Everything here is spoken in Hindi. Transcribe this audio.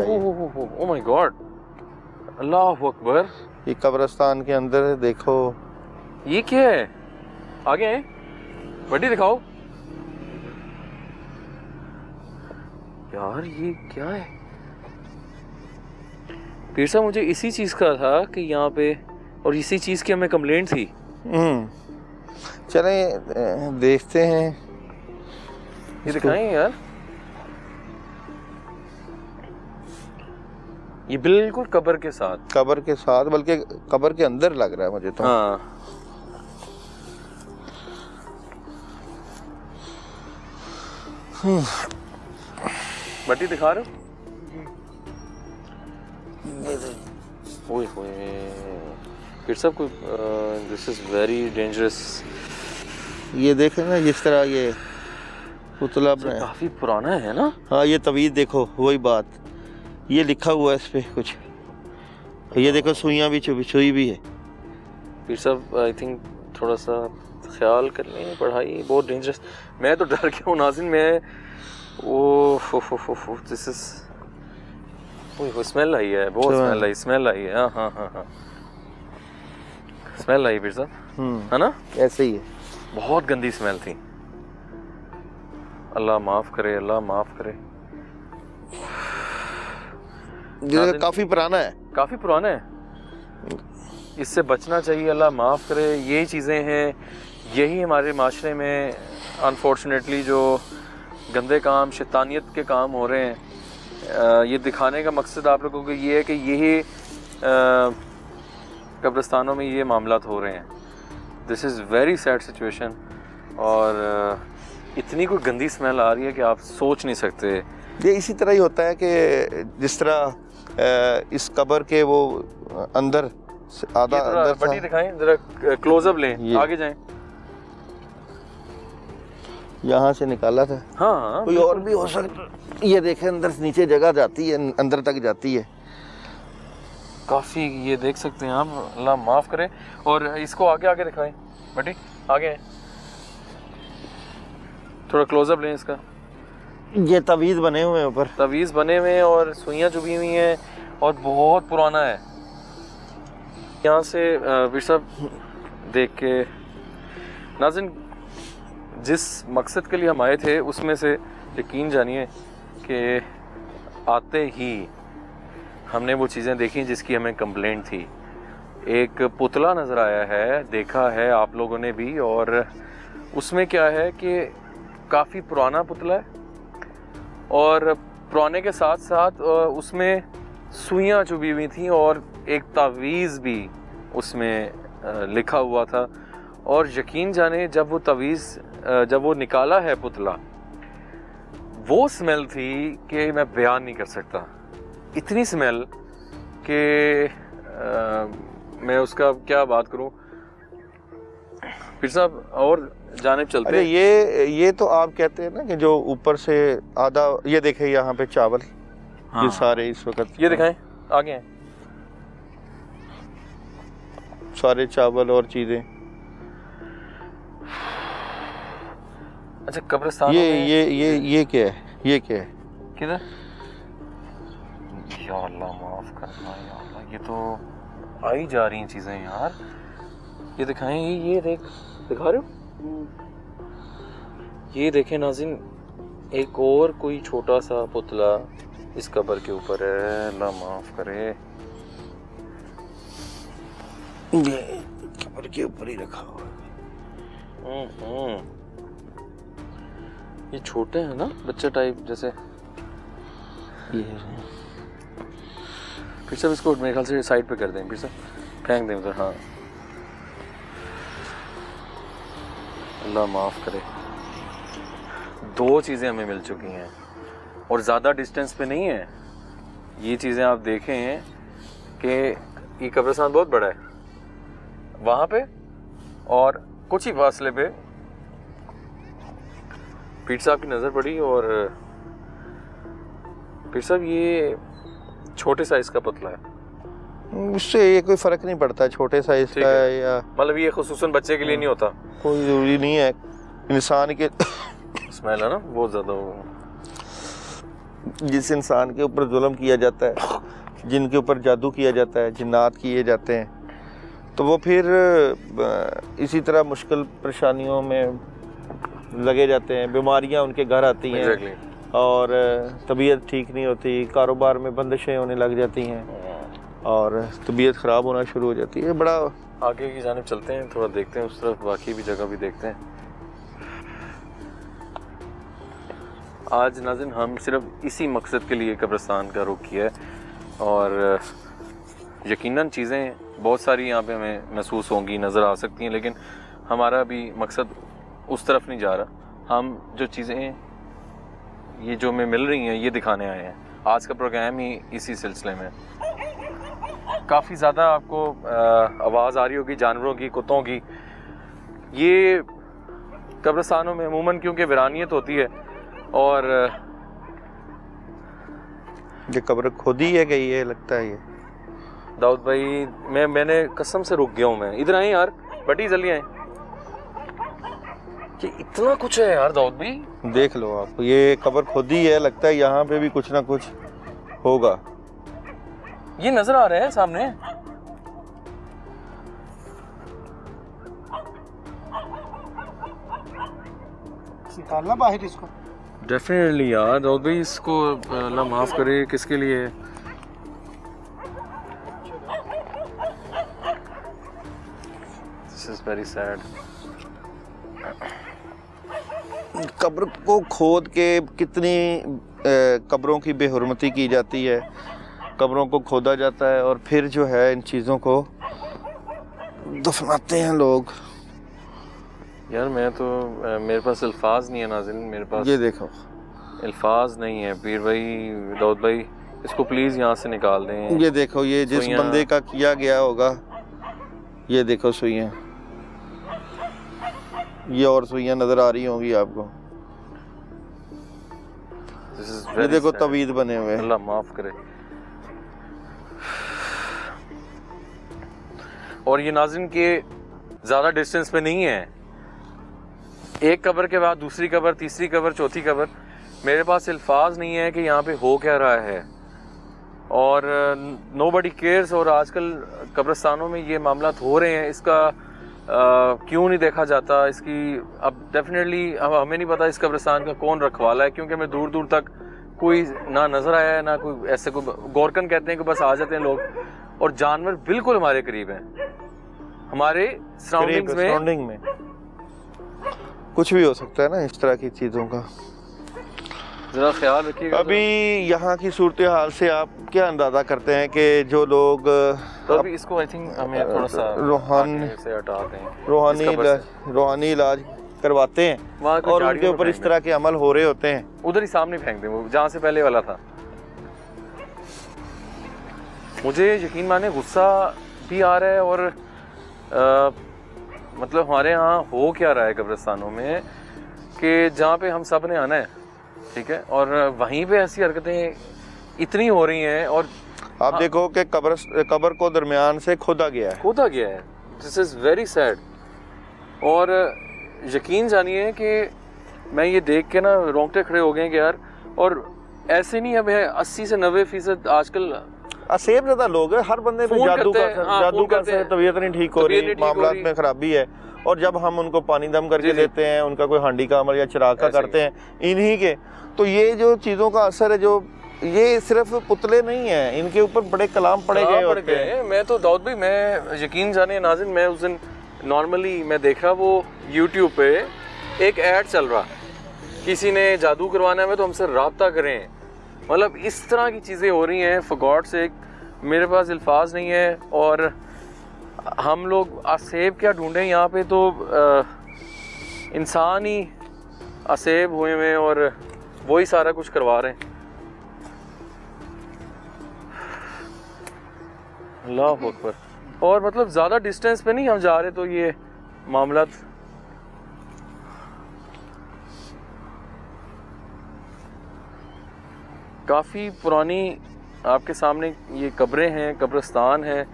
ओह माय गॉड, अल्लाह अकबर। ये कब्रिस्तान के अंदर है, देखो ये क्या है? आगे हैं, बड़ी दिखाओ यार, ये क्या है? पीर साहब मुझे इसी चीज का था कि यहाँ पे, और इसी चीज की हमें कंप्लेंट थी। चलें देखते हैं, ये दिखाएं यार। ये बिल्कुल कब्र के साथ, बल्कि कब्र के अंदर लग रहा है मुझे तो। हाँ बट्टी दिखा रहे हो? ओए होए फिर सब कोई, दिस इज वेरी डेंजरस। ये देखें ना, जिस तरह ये पुतला बनाया, काफी पुराना है ना। हाँ ये तवीज़ देखो, वही बात, ये लिखा हुआ है इस पे कुछ, ये देखो सुइयां भी सुई भी है। फिर सब आई थिंक थोड़ा सा ख्याल कर लें, पढ़ाई बहुत डेंजरस। मैं तो डर गया हूँ नाज़िन, मैं ओ दिस इज, ओह स्मेल आई है, बहुत स्मेल आई है। हाँ हाँ हाँ हाँ स्मेल आई फिर सब, है ना? ऐसे ही है, बहुत गंदी स्मेल थी। अल्लाह माफ़ करे, अल्लाह माफ़ करे। ये काफ़ी पुराना है, इससे बचना चाहिए, अल्लाह माफ़ करे। यही चीज़ें हैं, यही हमारे माशरे में अनफॉर्चुनेटली जो गंदे काम, शैतानियत के काम हो रहे हैं। ये दिखाने का मकसद आप लोगों को ये है कि यही कब्रिस्तानों में ये मामलात हो रहे हैं। This is very sad situation, और इतनी कोई गंदी स्मेल आ रही है कि आप सोच नहीं सकते। ये इसी तरह ही होता है कि जिस तरह इस कब्र के वो अंदर आधा अंदर था। बड़ी दिखाएं जरा, क्लोजअप लें, आगे जाएं। यहाँ से निकाला था। हाँ कोई और भी हो सकता, ये देखें अंदर से नीचे जगह जाती है, अंदर तक जाती है काफ़ी, ये देख सकते हैं आप, अल्लाह माफ़ करे। और इसको आगे दिखाएं बटी, आगे थोड़ा क्लोजअप लें इसका। ये तवीज़ बने हुए हैं, ऊपर तवीज़ बने हुए हैं और सुइयाँ चुभी हुई हैं, और बहुत पुराना है। यहाँ से फिर सब देख के नाज़िन, जिस मकसद के लिए हम आए थे उसमें से यकीन जानिए कि आते ही हमने वो चीज़ें देखी जिसकी हमें कंप्लेंट थी। एक पुतला नज़र आया है, देखा है आप लोगों ने भी, और उसमें क्या है कि काफ़ी पुराना पुतला है, और पुराने के साथ साथ उसमें सुइयाँ चुभी हुई थी, और एक तावीज़ भी उसमें लिखा हुआ था। और यकीन जाने जब वो तावीज़, जब वो निकाला है पुतला, वो स्मेल थी कि मैं बयान नहीं कर सकता। इतनी स्मेल कि मैं उसका क्या बात करूं। फिर साहब और जानिब चलते हैं। ये तो आप कहते हैं ना कि जो ऊपर से आधा, ये देखें यहाँ पे चावल, हाँ। ये सारे इस वक्त, ये दिखाएं, आगे हैं सारे चावल और चीजें। अच्छा कब्रिस्तान ये क्या है? ये क्या है? किधर? या अल्लाह माफ करना, या अल्लाह, ये तो आई जा रही हैं चीजें यार। ये दिखाएं, ये दिखा रहे हो? ये देखें नाज़िन, एक और कोई छोटा सा पुतला इस कब्र के ऊपर है, अल्लाह माफ करे। ये कब्र के ऊपर ही रखा हुआ है। ये छोटे हैं ना, बच्चा टाइप जैसे। ये फिर सब इसको मेरे ख्याल से साइड पे कर दें, फिर सब फेंक दें उधर। हाँ अल्लाह माफ़ करे। दो चीज़ें हमें मिल चुकी हैं और ज़्यादा डिस्टेंस पे नहीं है। ये चीज़ें आप देखें कि ये कब्रिस्तान बहुत बड़ा है, वहाँ पे और कुछ ही फासले पे पीर साहब की नज़र पड़ी, और पीर साहब ये छोटे साइज़ का पुतला है। उससे ये कोई फ़र्क नहीं पड़ता, छोटे साइज़ का है या, मतलब ये खुसूसन बच्चे के लिए नहीं होता, कोई ज़रूरी नहीं है। इंसान के स्मेल है ना बहुत ज़्यादा। जिस इंसान के ऊपर जुल्म किया जाता है, जिनके ऊपर जादू किया जाता है, जिन्नात किए जाते हैं, तो वो फिर इसी तरह मुश्किल परेशानियों में लगे जाते हैं, बीमारियां उनके घर आती हैं। Exactly. और तबीयत ठीक नहीं होती, कारोबार में बंदिशें होने लग जाती हैं और तबीयत ख़राब होना शुरू हो जाती है। बड़ा आगे की जानिब चलते हैं, थोड़ा देखते हैं उस तरफ, बाकी भी जगह भी देखते हैं। आज नाज़रीन हम सिर्फ इसी मकसद के लिए कब्रिस्तान का रुख किया है और यकीनन चीज़ें बहुत सारी यहाँ पे हमें महसूस होंगी, नज़र आ सकती हैं, लेकिन हमारा भी मकसद उस तरफ नहीं जा रहा। हम जो चीज़ें ये जो हमें मिल रही हैं ये दिखाने आए हैं। आज का प्रोग्राम ही इसी सिलसिले में। काफ़ी ज़्यादा आपको आवाज़ आ रही होगी जानवरों की, कुत्तों की। ये कब्रिस्तानों में अमूमन क्योंकि वीरानियत होती है और ये कब्र खुद ही है गई है लगता है। ये दाऊद भाई मैंने कसम से रुक गया हूँ। मैं इधर आए यार, बटी जल्दी आए। ये इतना कुछ है यार दाऊद भाई, देख लो आप, ये कब्र खुद ही है लगता है। यहाँ पे भी कुछ ना कुछ होगा। ये नजर आ रहा है सामने। निकालना बाहर इसको। डेफिनेटली यार दाऊद भाई, इसको अल्लाह माफ करे, किसके लिए? This is very sad. कब्र को खोद के कितनी कब्रों की बेहुरमती की जाती है। कब्रों को खोदा जाता है और फिर जो है इन चीज़ों को दफनाते हैं लोग। यार मैं तो मेरे पास अल्फाज नहीं है नाज़रीन, मेरे पास ये देखो अल्फाज नहीं है। पीर भाई, दाऊद भाई, इसको प्लीज़ यहाँ से निकाल दें। ये देखो, ये जिस बंदे का किया गया होगा, ये देखो सुइयाँ, ये और सुइयाँ नजर आ रही होंगी आपको। ये देखो तवीज़ बने हुए। अल्लाह माफ करे। और ये नाज़रीन के ज़्यादा डिस्टेंस पे नहीं है। एक कब्र के बाद दूसरी कब्र, तीसरी कब्र, चौथी कब्र। मेरे पास अल्फाज नहीं है कि यहाँ पे हो क्या रहा है और नोबडी केयर्स। और आजकल कब्रिस्तानों में ये मामला हो रहे हैं, इसका क्यों नहीं देखा जाता? इसकी अब डेफिनेटली हमें नहीं पता इस कब्रिस्तान का कौन रखवाला है, क्योंकि हमें दूर दूर तक कोई ना नज़र आया है, ना कोई ऐसे कोई गोरकन कहते हैं कि बस आ जाते हैं लोग। और जानवर बिल्कुल हमारे करीब हैं, हमारे सराउंडिंग में कुछ भी हो सकता है ना इस तरह की चीज़ों का। जरा ख्याल रखिएगा। अभी यहाँ की सूरत हाल से आप क्या अंदाजा करते हैं कि जो लोग तो अभी इसको आई थिंक हमें थोड़ा सा से हटा दें, रूहानी इलाज करवाते हैं और उनके ऊपर इस तरह के अमल हो रहे होते हैं। उधर ही सामने फेंक दें, वो जहाँ से पहले वाला था। मुझे यकीन माने गुस्सा भी आ रहा है और मतलब हमारे यहाँ हो क्या रहा है कब्रिस्तानों में कि जहाँ पे हम सब ने आना है, ठीक है, और वहीं पे ऐसी हरकतें इतनी हो रही हैं। और आप देखो कि कब्र को दरमियान से खोदा गया है। This is very sad. और यकीन जानिए कि मैं ये देख के ना रोंगटे खड़े हो गए कि यार, और ऐसे नहीं है 80 से 90% आजकल असेब ज़्यादा लोग हैं। हर बंदे में जादू का असर, तबीयत नहीं ठीक हो रही, मामलात में खराबी है। और जब हम उनको पानी दम करके देते हैं, उनका कोई हांडी का अमल या चिराग का करते हैं इन्हीं के, तो ये जो चीज़ों का असर है, जो ये सिर्फ पुतले नहीं है, इनके ऊपर बड़े कलाम पड़े गए होते हैं। मैं तो दाऊद भाई, मैं यकीन जाने नाज़रीन, मैं उस दिन नॉर्मली मैं देख रहा, वो यूट्यूब पे एक ऐड चल रहा, किसी ने जादू करवाना है तो हमसे रब्ता करें। मतलब इस तरह की चीज़ें हो रही हैं। फॉर गॉड सेक, मेरे पास अल्फाज नहीं है। और हम लोग असेब क्या ढूंढें यहाँ पे, तो इंसान ही असेब हुए हैं और वही सारा कुछ करवा रहे हैं। अल्लाह अकबर। और मतलब ज़्यादा डिस्टेंस पे नहीं हम जा रहे, तो ये मामला काफ़ी पुरानी आपके सामने ये कब्रें हैं, कब्रिस्तान है।